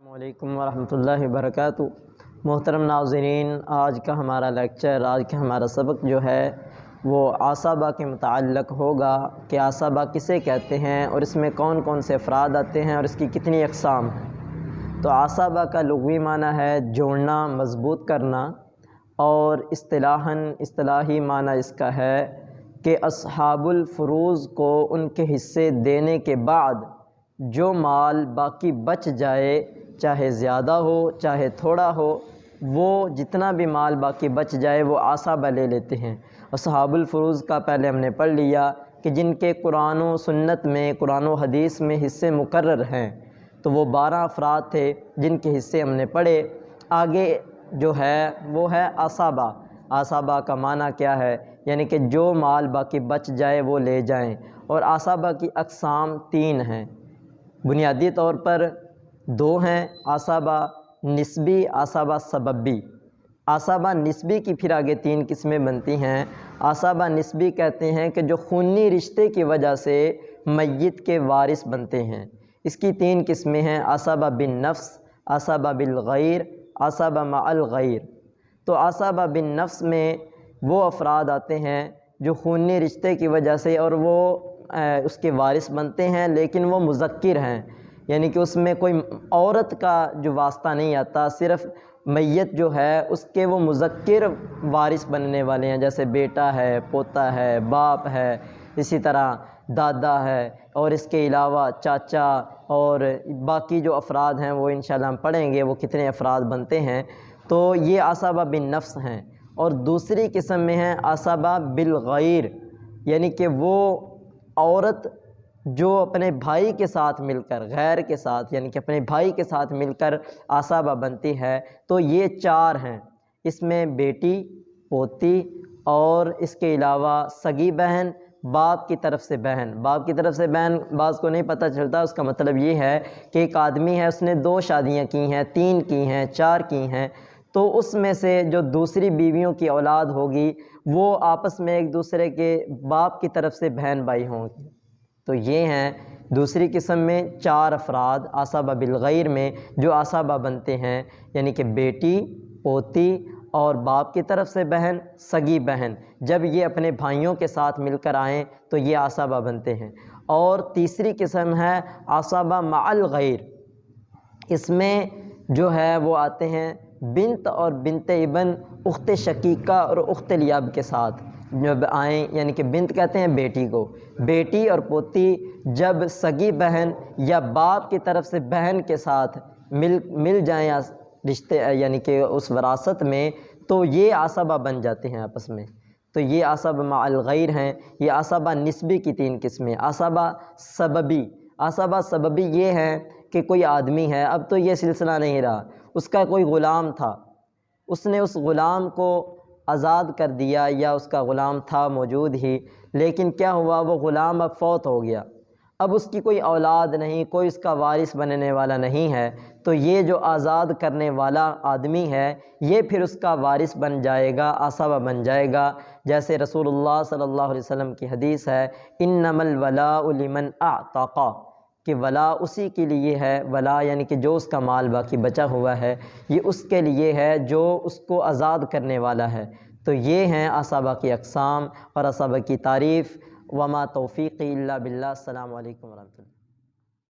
السلام علیکم ورحمۃ اللہ وبرکاتہ۔ محترم ناظرین، آج کا ہمارا لیکچر، آج کا ہمارا سبق جو ہے وہ عصبہ کے متعلق ہوگا کہ عصبہ کسے کہتے ہیں اور اس میں کون کون سے افراد آتے ہیں اور اس کی کتنی اقسام ہیں۔ تو عصبہ کا لغوی معنی ہے جوڑنا، مضبوط کرنا، اور اصطلاحی معنی اس کا ہے کہ اصحاب الفروض کو ان کے حصے دینے کے بعد جو مال باقی بچ جائے، چاہے زیادہ ہو چاہے تھوڑا ہو، وہ جتنا بھی مال باقی بچ جائے وہ عصبہ لے لیتے ہیں۔ اصحاب الفروض کا پہلے ہم نے پڑھ لیا کہ جن کے قرآن و سنت میں، قرآن و حدیث میں حصے مقرر ہیں، تو وہ 12 افراد تھے جن کے حصے ہم نے پڑھے۔ آگے جو ہے وہ ہے عصبہ۔ عصبہ کا معنی کیا ہے؟ یعنی کہ جو مال باقی بچ جائے وہ لے جائیں۔ اور عصبہ کی اقسام 3 ہیں، بنیادی طور پر 2 ہیں، عصبہ نسبی، عصبہ سببی۔ عصبہ نسبی کی پھر آگے 3 قسمیں بنتی ہیں۔ عصبہ نسبی کہتے ہیں کہ جو خونی رشتے کی وجہ سے میت کے وارث بنتے ہیں۔ اس کی 3 قسمیں ہیں، عصبہ بالنفس، عصبہ بالغیر، عصبہ مع الغیر۔ تو عصبہ بالنفس میں وہ افراد آتے ہیں جو خونی رشتے کی وجہ سے اور وہ اس کے وارث بنتے ہیں، لیکن وہ مذکر ہیں، یعنی کہ اس میں کوئی عورت کا جو واسطہ نہیں آتا، صرف میت جو ہے اس کے وہ مذکر وارث بننے والے ہیں، جیسے بیٹا ہے، پوتا ہے، باپ ہے، اسی طرح دادا ہے، اور اس کے علاوہ چاچا اور باقی جو افراد ہیں وہ انشاءاللہ ہم پڑھیں گے وہ کتنے افراد بنتے ہیں۔ تو یہ عصبہ بالنفس ہیں۔ اور دوسری قسم میں ہے عصبہ بالغیر، یعنی کہ وہ عورت جو اپنے بھائی کے ساتھ مل کر، غیر کے ساتھ یعنی کہ اپنے بھائی کے ساتھ مل کر عصبہ بنتی ہے۔ تو یہ 4 ہیں، اس میں بیٹی، پوتی، اور اس کے علاوہ سگی بہن، باپ کی طرف سے بہن۔ باپ کی طرف سے بہن بعض کو نہیں پتہ چلتا، اس کا مطلب یہ ہے کہ ایک آدمی ہے، اس نے 2 شادیاں کی ہیں، 3 کی ہیں، 4 کی ہیں، تو اس میں سے جو دوسری بیویوں کی اولاد ہوگی وہ آپس میں ایک دوسرے کے باپ کی طرف سے بہن بھائی ہوں گے۔ تو یہ ہیں دوسری قسم میں 4 افراد عصبہ بالغیر میں جو عصبہ بنتے ہیں، یعنی کہ بیٹی، پوتی اور باپ کی طرف سے بہن، سگی بہن، جب یہ اپنے بھائیوں کے ساتھ مل کر آئیں تو یہ عصبہ بنتے ہیں۔ اور تیسری قسم ہے عصبہ مع الغیر، اس میں جو ہے وہ آتے ہیں بنت اور بنت ابن، اخت شقیقہ اور اخت لیاب کے ساتھ جب آئیں، یعنی کہ بنت کہتے ہیں بیٹی کو، بیٹی اور پوتی جب سگی بہن یا باپ کی طرف سے بہن کے ساتھ مل جائیں رشتے، یعنی کہ اس وراثت میں، تو یہ عصبہ بن جاتے ہیں آپس میں۔ تو یہ عصبہ مع الغیر ہیں۔ یہ عصبہ نسبی کی 3 قسمیں۔ عصبہ سببی، عصبہ سببی یہ ہے کہ کوئی آدمی ہے، اب تو یہ سلسلہ نہیں رہا، اس کا کوئی غلام تھا، اس نے اس غلام کو آزاد کر دیا، یا اس کا غلام تھا موجود ہی، لیکن کیا ہوا، وہ غلام اب فوت ہو گیا، اب اس کی کوئی اولاد نہیں، کوئی اس کا وارث بننے والا نہیں ہے، تو یہ جو آزاد کرنے والا آدمی ہے یہ پھر اس کا وارث بن جائے گا، عصبہ بن جائے گا۔ جیسے رسول اللہ صلی اللہ علیہ وسلم کی حدیث ہے، انما الولاء لمن اعتق، کہ ولا اسی کے لیے ہے، ولا یعنی کہ جو اس کا مال باقی بچا ہوا ہے یہ اس کے لیے ہے جو اس کو آزاد کرنے والا ہے۔ تو یہ ہیں عصبہ کی اقسام اور عصبہ کی تعریف۔ وما توفیقی الا باللہ۔ السلام علیکم ورحمۃ اللہ۔